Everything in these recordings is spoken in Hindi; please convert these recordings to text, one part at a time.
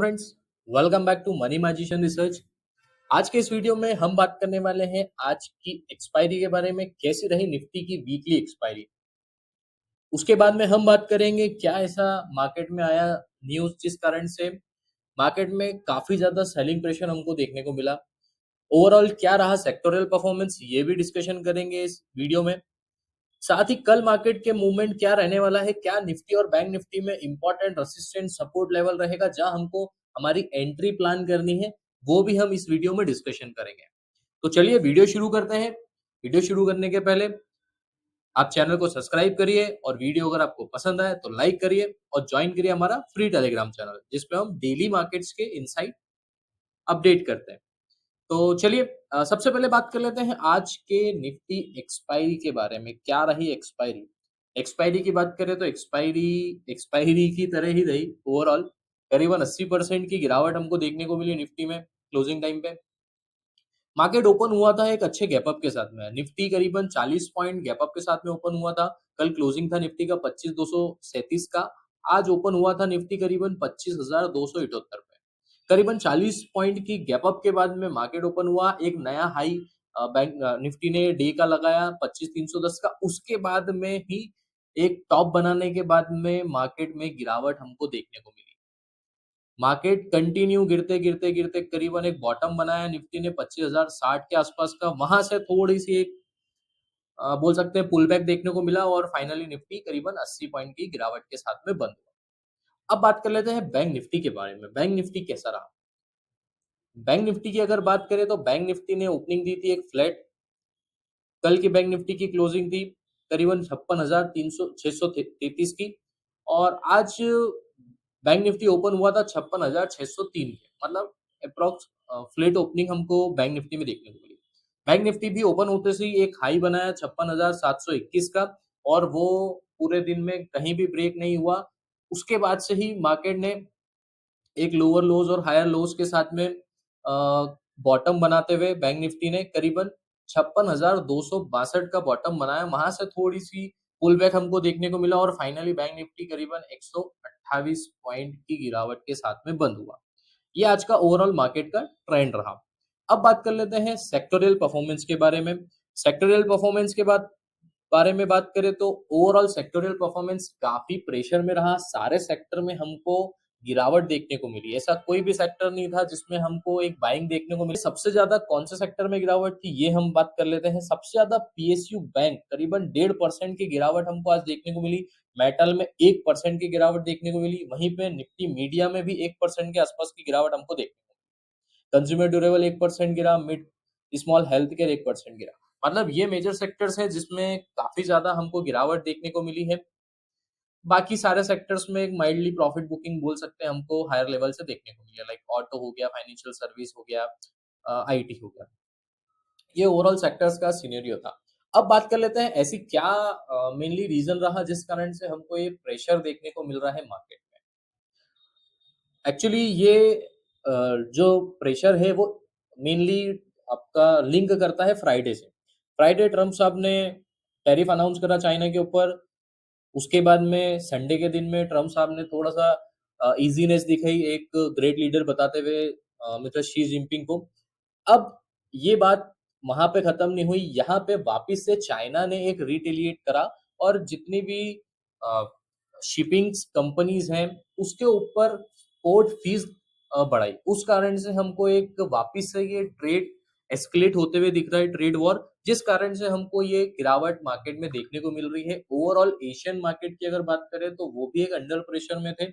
Friends, welcome back to money magician research. आज के इस वीडियो में हम बात करने वाले हैं आज की एक्सपायरी के बारे में। कैसी रही निफ्टी की वीकली एक्सपायरी। उसके बाद में हम बात करेंगे क्या ऐसा मार्केट में आया न्यूज जिस कारण से मार्केट में काफी ज्यादा सेलिंग प्रेशर हमको देखने को मिला। ओवरऑल क्या रहा सेक्टोरल परफॉर्मेंस, ये भी डिस्कशन करेंगे इस वीडियो में। साथ ही कल मार्केट के मूवमेंट क्या रहने वाला है, क्या निफ्टी और बैंक निफ्टी में इंपॉर्टेंट रेसिस्टेंट सपोर्ट लेवल रहेगा जहां हमको हमारी एंट्री प्लान करनी है, वो भी हम इस वीडियो में डिस्कशन करेंगे। तो चलिए वीडियो शुरू करते हैं। वीडियो शुरू करने के पहले आप चैनल को सब्सक्राइब करिए और वीडियो अगर आपको पसंद आए तो लाइक करिए और ज्वाइन करिए हमारा फ्री टेलीग्राम चैनल जिसपे हम डेली मार्केट्स के इनसाइट अपडेट करते हैं। तो चलिए सबसे पहले बात कर लेते हैं आज के निफ्टी एक्सपायरी के बारे में। क्या रही एक्सपायरी। एक्सपायरी की बात करें तो एक्सपायरी एक्सपायरी की तरह ही रही। ओवरऑल करीबन 80% की गिरावट हमको देखने को मिली निफ्टी में क्लोजिंग टाइम पे। मार्केट ओपन हुआ था एक अच्छे गैप अप के साथ में। निफ्टी करीबन 40 पॉइंट गैप अप के साथ में ओपन हुआ था। कल क्लोजिंग था निफ्टी का 25,237 का। आज ओपन हुआ था निफ्टी करीबन 25,278 पे। करीबन 40 पॉइंट की गैप अप के बाद में मार्केट ओपन हुआ। एक नया हाई बैंक निफ्टी ने डे का लगाया 25,310 का। उसके बाद में ही एक टॉप बनाने के बाद में मार्केट में गिरावट हमको देखने को मिली। मार्केट कंटिन्यू गिरते गिरते गिरते करीबन एक बॉटम बनाया निफ्टी ने 25,060 के आसपास का। वहां से थोड़ी सी एक बोल सकते हैं पुल बैक देखने को मिला और फाइनली निफ्टी करीबन 80 पॉइंट की गिरावट के साथ में बंद हुआ। अब बात कर लेते हैं बैंक निफ्टी के बारे में। बैंक निफ्टी कैसा रहा। बैंक निफ्टी की अगर बात करें तो बैंक निफ्टी ने ओपनिंग दी थी एक फ्लैट। कल की बैंक निफ्टी की क्लोजिंग थी करीबन 56,633 की। और आज बैंक निफ्टी ओपन हुआ था 56,603 पे। मतलब अप्रॉक्स फ्लैट ओपनिंग हमको बैंक निफ्टी में देखने को मिली। बैंक निफ्टी भी ओपन होते से ही एक हाई बनाया 56,721 का। और वो पूरे दिन में कहीं भी ब्रेक नहीं हुआ। उसके बाद से ही मार्केट ने एक लोअर लोज और हायर लोज के साथ में बॉटम बनाते हुए बैंक निफ्टी ने करीबन 56,262 का बॉटम बनाया। वहां से थोड़ी सी पुल बैक हमको देखने को मिला और फाइनली बैंक निफ्टी करीबन 128 पॉइंट की गिरावट के साथ में बंद हुआ। ये आज का ओवरऑल मार्केट का ट्रेंड रहा। अब बात कर लेते हैं सेक्टोरियल परफॉर्मेंस के बारे में। सेक्टोरियल परफॉर्मेंस के बाद बारे में बात करें तो ओवरऑल सेक्टोरियल परफॉर्मेंस काफी प्रेशर में रहा। सारे सेक्टर में हमको गिरावट देखने को मिली। ऐसा कोई भी सेक्टर नहीं था जिसमें हमको एक बाइंग देखने को मिली। सबसे ज्यादा कौन से सेक्टर में गिरावट थी ये हम बात कर लेते हैं। सबसे ज्यादा पीएसयू बैंक करीबन 1.5% की गिरावट हमको आज देखने को मिली। मेटल में 1% की गिरावट देखने को मिली। वहीं पे निफ्टी मीडिया में भी 1% के आसपास की गिरावट हमको देखने को मिली। कंज्यूमर ड्यूरेबल 1% गिरा। मिड स्मॉल हेल्थ केयर 1% गिरा। मतलब ये मेजर सेक्टर्स हैं जिसमें काफी ज्यादा हमको गिरावट देखने को मिली है। बाकी सारे सेक्टर्स में एक माइल्डली प्रॉफिट बुकिंग बोल सकते हैं हमको हायर लेवल से देखने को मिली है। लाइक ऑटो हो गया, फाइनेंशियल सर्विस हो गया, आईटी हो गया। ये ओवरऑल सेक्टर्स का सिनेरियो था। अब बात कर लेते हैं ऐसी क्या मेनली रीजन रहा जिस कारण से हमको ये प्रेशर देखने को मिल रहा है मार्केट में। एक्चुअली ये जो प्रेशर है वो मेनली आपका लिंक करता है फ्राइडे से। फ्राइडे ट्रम्प साहब ने टैरिफ अनाउंस करा चाइना के ऊपर। उसके बाद में संडे के दिन में ट्रम्प साहब ने थोड़ा सा इजीनेस दिखाई एक ग्रेट लीडर बताते हुए मिस्टर शी जिनपिंग को। अब ये बात वहां पे खत्म नहीं हुई। यहाँ पे वापिस से चाइना ने एक रिटेलिएट करा और जितनी भी शिपिंग कंपनीज हैं उसके ऊपर पोर्ट फीस बढ़ाई। उस कारण से हमको एक वापिस से ये ट्रेड एस्केलेट होते हुए दिख रहा है, ट्रेड वॉर, जिस कारण से हमको ये गिरावट मार्केट में देखने को मिल रही है। ओवरऑल एशियन मार्केट की अगर बात करें तो वो भी एक अंडर प्रेशर में थे।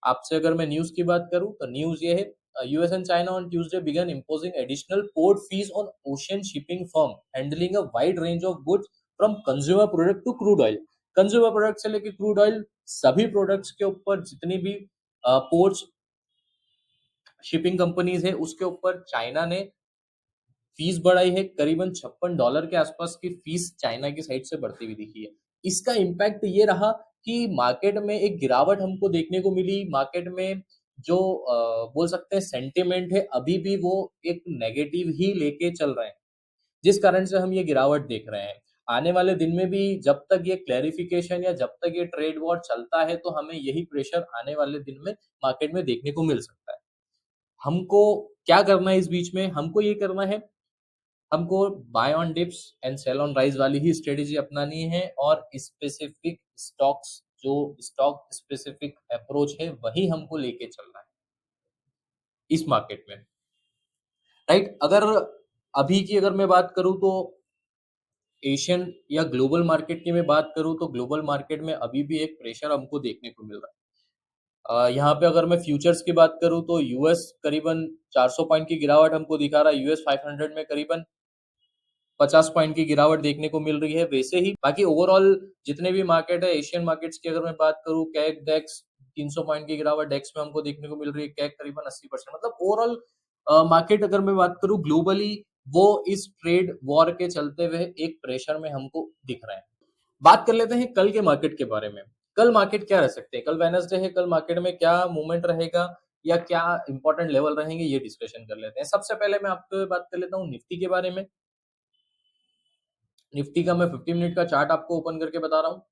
आपसे अगर मैं न्यूज की बात करूं तो न्यूज ये है, US and China on Tuesday began imposing additional port fees on ocean shipping firm handling a wide range of goods from consumer product to crude oil. Consumer product से लेकर क्रूड ऑयल सभी प्रोडक्ट्स के ऊपर जितनी भी पोर्ट्स शिपिंग कंपनीज है उसके ऊपर चाइना ने फीस बढ़ाई है। करीबन $56 के आसपास की फीस चाइना की साइड से बढ़ती हुई दिखी है। इसका इम्पैक्ट ये रहा कि मार्केट में एक गिरावट हमको देखने को मिली। मार्केट में जो बोल सकते हैं सेंटिमेंट है अभी भी वो एक नेगेटिव ही लेके चल रहे हैं जिस कारण से हम ये गिरावट देख रहे हैं। आने वाले दिन में भी जब तक ये क्लैरिफिकेशन या जब तक ये ट्रेड वॉर चलता है, तो हमें यही प्रेशर आने वाले दिन में मार्केट में देखने को मिल सकता है। हमको क्या करना है इस बीच में? हमको ये करना है, हमको buy on dips and sell on rise वाली ही स्ट्रेटेजी अपनानी है और स्पेसिफिक स्टॉक्स, जो स्टॉक स्पेसिफिक अप्रोच है, वही हमको लेके चलना है इस मार्केट में, राइट? अगर मैं बात करूँ तो एशियन या ग्लोबल मार्केट की मैं बात करूँ तो ग्लोबल मार्केट में अभी भी एक प्रेशर हमको देखने को मिल रहा है। यहाँ पे अगर मैं फ्यूचर्स की बात करूँ तो यूएस करीबन 400 पॉइंट की गिरावट हमको दिखा रहा है, यूएस 500 में करीबन 50 पॉइंट की गिरावट देखने को मिल रही है। वैसे ही बाकी ओवरऑल जितने भी मार्केट है, एशियन मार्केट्स की अगर मैं बात करूँ, कैग डेक्स 300 पॉइंट की गिरावट डेक्स में हमको देखने को मिल रही है, कैग करीबन 80%। मतलब ओवरऑल मार्केट अगर मैं बात करूँ ग्लोबली, वो इस ट्रेड वॉर के चलते हुए एक प्रेशर में हमको दिख रहे हैं। बात कर लेते हैं कल के मार्केट के बारे में। कल मार्केट क्या रह सकते हैं? कल वेडनेसडे है, कल मार्केट में क्या मूवमेंट रहेगा या क्या इंपॉर्टेंट लेवल रहेंगे, ये डिस्कशन कर लेते हैं। सबसे पहले मैं आपको बात कर लेता हूँ निफ्टी के बारे में। निफ्टी का मैं 50 मिनट का चार्ट आपको ओपन करके बता रहा हूँ।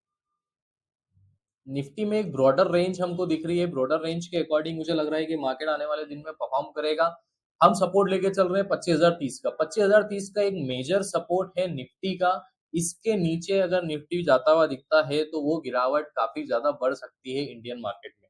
निफ्टी में एक ब्रॉडर रेंज हमको दिख रही है। ब्रॉडर रेंज के अकॉर्डिंग मुझे लग रहा है कि मार्केट आने वाले दिन में परफॉर्म करेगा। हम सपोर्ट लेके चल रहे हैं 25,030 का। 25,030 का एक मेजर सपोर्ट है निफ्टी का। इसके नीचे अगर निफ्टी जाता हुआ दिखता है तो वो गिरावट काफी ज्यादा बढ़ सकती है इंडियन मार्केट में।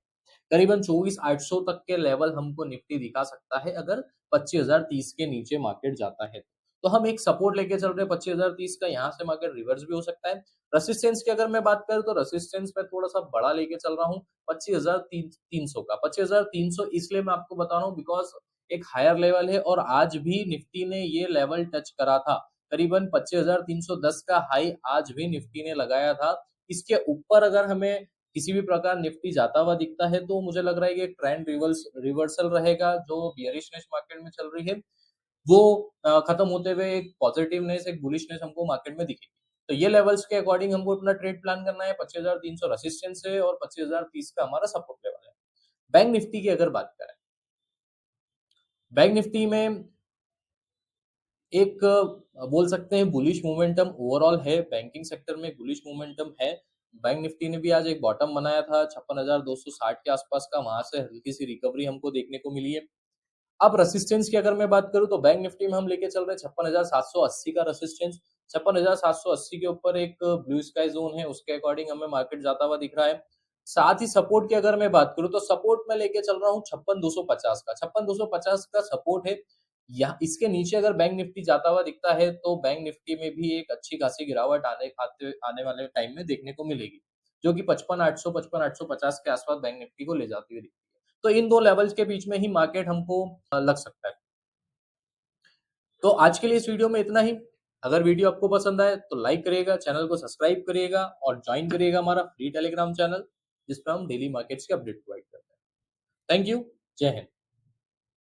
करीबन 24,800 तक के लेवल हमको निफ्टी दिखा सकता है अगर 25,030 के नीचे मार्केट जाता है। तो हम एक सपोर्ट लेके चल रहे हैं 25,030 का। यहाँ से मार्केट रिवर्स भी हो सकता है। रेसिस्टेंस की अगर मैं बात करूं तो रेसिस्टेंस में थोड़ा सा बड़ा लेके चल रहा हूँ 25,300 का। 25,300 इसलिए मैं आपको बता रहा हूँ बिकॉज एक हायर लेवल है और आज भी निफ्टी ने ये लेवल टच करा था। करीबन 25,310 का हाई आज भी निफ्टी ने लगाया था। इसके ऊपर अगर हमें किसी भी प्रकार निफ्टी जाता हुआ दिखता है तो मुझे लग रहा है कि ट्रेंड रिवर्सल रहेगा। जो बियरिशनेस मार्केट में चल रही है वो खत्म होते हुए एक पॉजिटिवनेस, एक बुलिशनेस हमको मार्केट में दिखेगी। तो ये लेवल्स के अकॉर्डिंग हमको अपना ट्रेड प्लान करना है। 25,300 रेसिस्टेंस है और 25,030 का हमारा सपोर्ट लेवल है। बैंक निफ्टी की अगर बात करें, बैंक निफ्टी में एक बोल सकते हैं बुलिश मोमेंटम ओवरऑल है। बैंकिंग सेक्टर में बुलिश मोमेंटम है। बैंक निफ्टी ने भी आज एक बॉटम बनाया था 56,260 के आसपास का, वहां से हल्की सी रिकवरी हमको देखने को मिली है। अब रेसिस्टेंस की अगर मैं बात करूं तो बैंक निफ्टी में हम लेके चल रहे हैं 56,780 का रेसिस्टेंस। 56,780 के ऊपर एक ब्लू स्काई जोन है, उसके अकॉर्डिंग हमें मार्केट जाता हुआ दिख रहा है। साथ ही सपोर्ट की अगर मैं बात करूं तो सपोर्ट में लेके चल रहा हूं 56,250 का। 56,250 का सपोर्ट है। या इसके नीचे अगर बैंक निफ्टी जाता हुआ दिखता है तो बैंक निफ्टी में भी एक अच्छी खासी गिरावट आने वाले टाइम में देखने को मिलेगी, जो कि 55,800 55,850 के आसपास बैंक निफ्टी को ले जाती हुई दिखती है। तो इन दो लेवल्स के बीच में ही मार्केट हमको लग सकता है। तो आज के लिए इस वीडियो में इतना ही। अगर वीडियो आपको पसंद आए तो लाइक करिएगा, चैनल को सब्सक्राइब करिएगा और ज्वाइन करिएगा हमारा फ्री टेलीग्राम चैनल, जिस पर हम डेली मार्केट्स के अपडेट प्रोवाइड करते हैं। Thank you. जय हिंद।